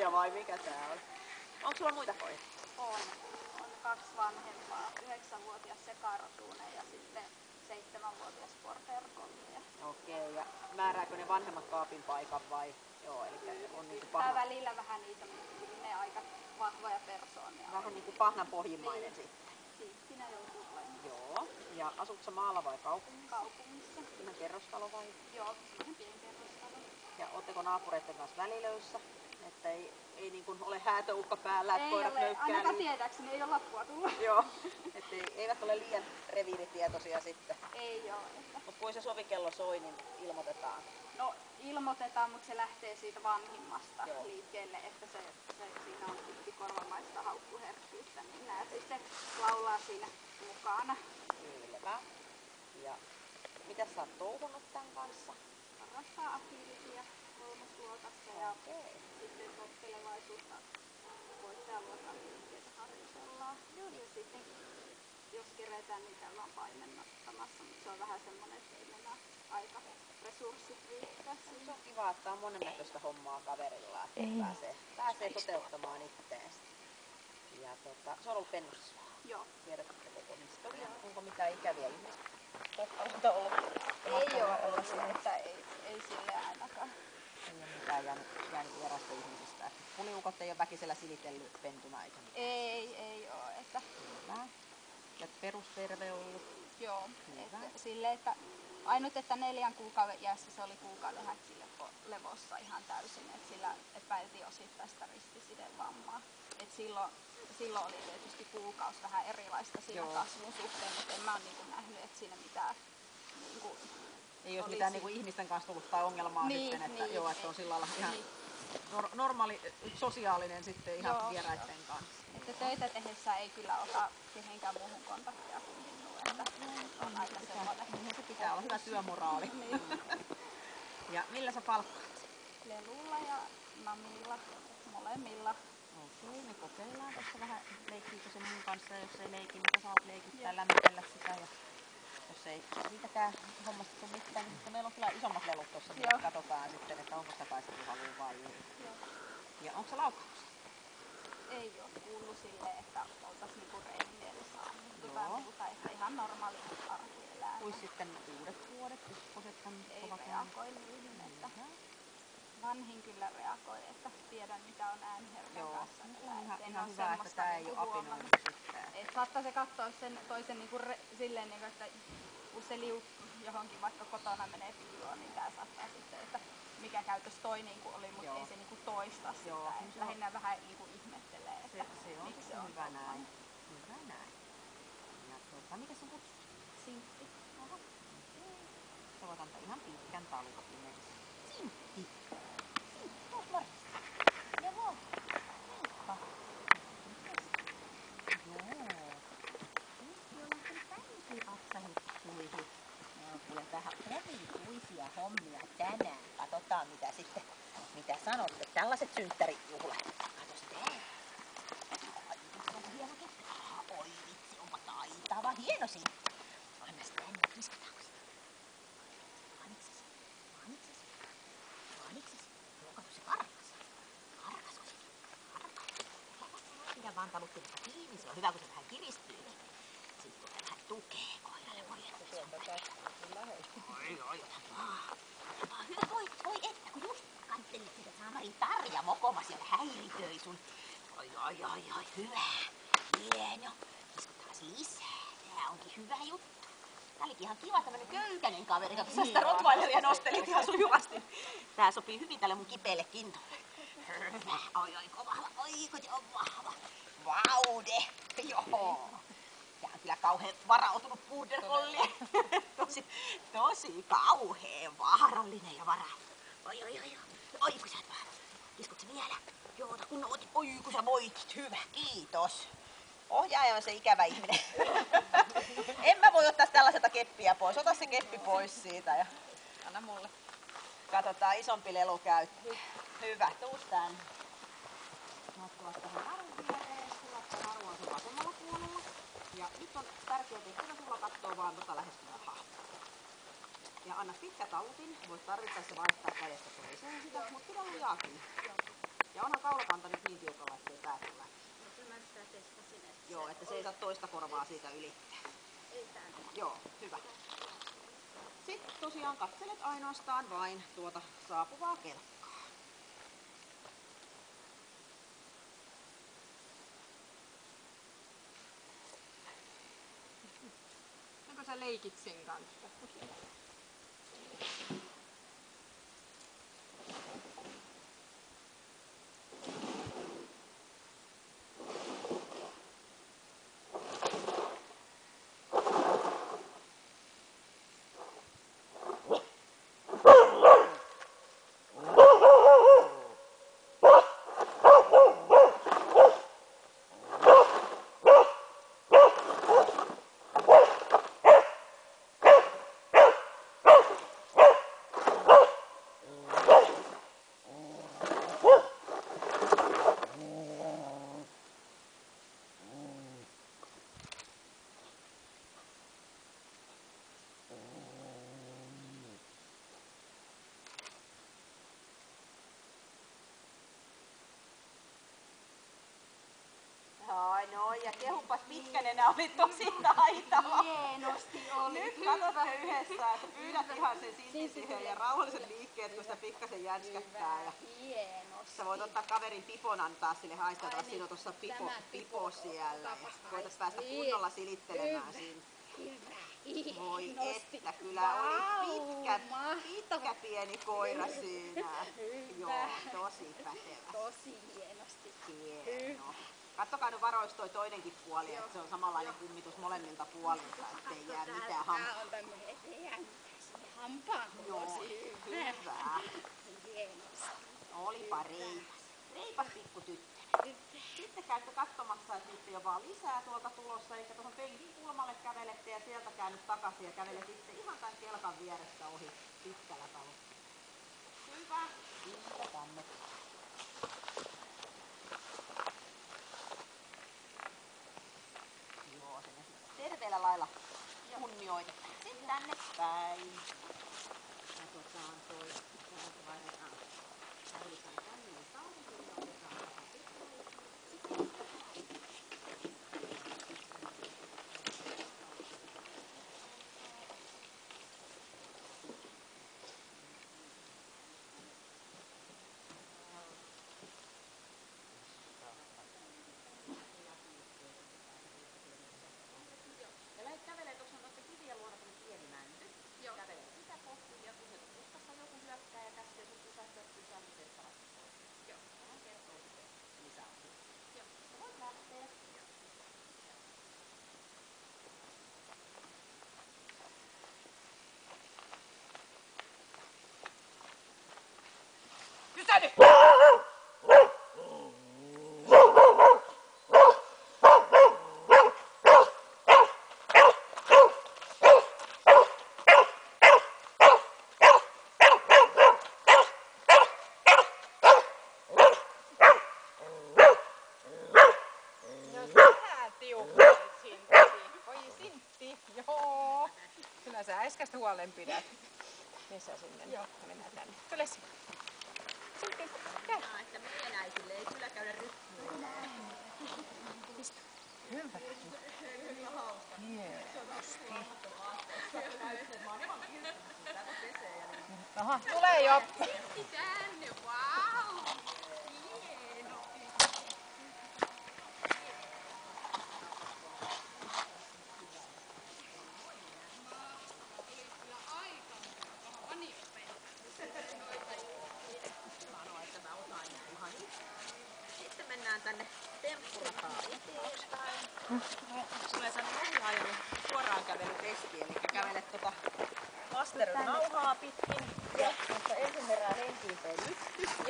Soja vai mikä tää on? Onko sulla muita koiria? On 2 vanhempaa, 9-vuotias sekarosuune ja sitten 7-vuotias Border Collie. Okei, ja määrääkö ne vanhemmat kaapin paikan vai? Joo, eli on niinku Tää välillä vähän niitä, mutta ne aika vahvoja persoonia. Vähän niinku pahnan pohjimmainen niin. sitten. Siinä joutuu olemaan. Joo, ja asutko maalla vai kaupungissa? Kaupungissa. Ihan kerrostalo vai? Joo, ihan pienkerrostalo. Ja ootteko naapureiden kanssa välilöissä? Että ei niin kuin ole häätöuhka päällä, että koirat nöykkää. Ainakaan tietääkseni ei ole lappua tullut. Joo, että eivät ole liian reviiritietoisia sitten. Ei oo. Mutta kun se sovikello soi, niin ilmoitetaan. No ilmoitetaan, mutta se lähtee siitä vanhimmasta Joo. liikkeelle, että siinä on korvamaista haukkuherkkyyttä, niin nää sitten laulaa siinä mukana. Selvä. Ja mitä sä oot touhunut tän kanssa? Harrastaa aktiivisia 3-luokassa ja sitten tottelevaisuutta voittajaluokan liikkeitä harjoitellaan. Ja sitten jos keretään, niin käydään paimennottamassa, mutta se on vähän semmonen, että ei mennä aika resurssit riittää siihen. Se on kiva, että on monennäköistä hommaa kaverilla, että pääsee toteuttamaan itteensä. Ja se on ollut pennussa. Joo. Tiedätkö koko historia? Onko mitään ikäviä ihmiskohtaloita ollut? Ei ole ollut, että ei sille ainakaan. Ei ole mitään jäänyt vierasta ihmisistä. Puliukot ei ole väkisellä silitellyt pentuna eikä mitään. Ei oo. Että... Hyvä. Ja perusterve ollut? Joo. Että ainut, että 4 kuukauden iässä se oli kuukauden häkkilevossa ihan täysin, että sillä epäiltiinosittaista ristisydänvammaa. Et silloin oli tietysti kuukausi vähän erilaista siinä kasvun suhteen, mutta en mä ole niinku nähnyt, että siinä mitään niinku, ei olisi mitään niinku ihmisten kanssa tullut tai ongelmaa sitten, että, että on sillä lailla ihan normaali sosiaalinen sitten ihan vieraiden kanssa. Että töitä tehdessä ei kyllä ota kehenkään muuhun kontaktia kuin minuun, että on aika semmoinen. Niin se pitää olla hyvä työmoraali. Ja millä sä palkkaat? Lelulla ja namilla, molemmilla. Okei, me kokeillaan tuossa vähän, leikkiikö se mun kanssa, jos ei leiki, niin osaa leikittää, lämmitellä sitä. Ja jos ei siitäkään hommasta tule mitään, niin meillä on kyllä isommat lelut tuossa, niin katsotaan sitten, että onko sitä taisteluhalua vai ei. Ja onko se laukaus? Ei ole kuullut silleen, että oltaisiin niinku reinimielessä ammuttu tai että ihan normaali arkieläin. Kuis sitten uudet vuodet, ykkösethän ei reagoi niihin, että vanhin kyllä reagoi, että tiedän mitä on ääniherkän kanssa. Ihan hyvä, että tää ei ole apinoinut sitten. Et saattaa se katsoa sen toisen niinku silleen, niinku, että kun se liu johonkin vaikka kotona menee piiloon, niin tää saattaa sitten, että mikä käytös toi niinku oli, mutta ei se niinku toista sitä. Lähinnä vähän niinku ihmettelee, että se on hyvä näin. Hyvä näin. Ja mikä sun kutsu? Sintti. Oho. Sä voit antaa ihan pitkän talutin. Sintti. Tuos morjesta. Joo. Heippa. Sintti on kyllä tännekin atsahittuihin. No kuule vähän omituisia hommia tänään. Katsotaan mitä sanotte. Tällaiset synttärijuhlat. Katos tää. Ai, on hieno kettu. Oi vitsi, onpa taitava. Hieno Sintti. Annas tänne, kiskataanko sitä? Maaniksesi. Joo, kato se karkas. Karkasko sekin? Karkas. Pidä vaan taluttimesta kiinni. Se on hyvä, kun se vähän kiristyy. Sitten tulee vähän tukea koiralle. Voi että se on Oi, ota vaan. Hyvä, voi että, kun just kattelit sitä Saamarin Tarja mokomas ja häiriköi sun. Ai, hyvä. Hieno. Kiskotaan lisää. Tää onkin hyvä juttu. Tää olikin ihan kiva tämmönen köykäinen kaveri. Kato, sä sitä rottweileria nostelit ihan sujuvasti. Tää sopii hyvin tälle mun kipeelle kintolle. Hyvä. Ai, kova. Oi, kun se on vahva. Vaude. Joo. Tää on kyllä kauhean varautunut border collie. Tosi kauheen vaarallinen ja varautunut. Oi, kun sä oot vahva. Kiskotko vielä? Joo, ota kun otit. Oi, kun sä voitit. Hyvä, kiitos. Ohjaaja on se ikävä ihminen. En mä voi ottaa tällaiselta keppiä pois. Ota se keppi pois siitä. Ja anna mulle. Katsotaan isompi lelu käyttöön. Hyvä, tuus tänne. Matkuvat tähän narun viereen. Sulla naru on sun vasemmalla puolella. Ja nyt on tärkeää tehtävä sulla kattoo vaan lähestyvää hahmoa. Ja anna pitkä talutin. Voit tarvittaessa vaihtaa kädestä toiseen sitä, mutta pidä lujaa kiinni. Ja onhan kaulakanta nyt niin tiukalla, ettei pääse läpi. No kyllä mä sitä testasin, että Joo, että se ei saa toista korvaa siitä ylittää. ei tää nyt. Joo, hyvä. Sitten tosiaan katselet ainoastaan vain tuota saapuvaa kelkkaa. Onko sä leikit sen kanssa? Ai no, ja kehupas pitkänenä oli tosi taitava. Hienosti oli. Nyt katsotte yhdessä, että pyydät ihan sen sintin ja rauhallisen liikkeet, kun sitä pikkasen jänskättää. Ja Hienosti. sä voit ottaa kaverin pipon, antaa sille haistella. Ai niin, Siinä on tossa tämä pipo siellä. Ja otapas voitais haistaa. päästä kunnolla silittelemään siinä. Hyvä. Voi Hienosti. että, kyllä oli pitkä Mahtava. pieni koira siinä. Hyvä. Joo, tosi pätevä. Tosi hienosti. Hieno. Kattokaa nyt varoiksi toi toinenkin puoli, että se on samanlainen kummitus molemmilta puolilta, ettei jää mitään Tää on tämmönen hampaan Joo, kulosi. hyvä. Hienosti. Olipa reipas pikku tyttönen. Sitten käytte katsomassa, että nyt ei ole vaan lisää tuolta tulossa, eli tuohon penkin kulmalle kävelette ja sieltä käännyt takaisin ja kävelet sitten ihan tämän kelkan vierestä ohi pitkällä tavalla. Hyvä. Siitä tänne. Joo, se terveellä lailla kunnioitetaan. Sitten tänne päin. Katsotaan toi. Täältä vaihdetaan. Lähdetään tänne ja sauvikin ja otetaan vähän pitkälle. Ja lähdet kävelee, tuossa on noiden kivien luona tämmönen pieni mänty. Joo. Kävelee sitä kohti ja kun sieltä puskassa joku hyökkää ja käskee sun pysähtyä, niin se saat pois. Joo. Hän kertoo sitten lisäasiaa. Joo. Ja voit lähteä. Pysähdy! No sä tiukkasit Sintti. Voi Sintti, joo. Kyllä sä äskeistä huolen pidät. Missä sinne? Joo. Mennään tänne. Tule sinne. Sintti, käy. Että meidän äitille ei kyllä käydä rytmiin. Hyvä. Hienosti. Aha, tulee jo. Tänne, vau! Sitten mennään tänne temppurataan eteenpäin. Tulee tänne ohjaajalle suoraan kävelytesti, eli kävelet vasteron nauhaa pitkin. Ja ensin herää henkiin lytty.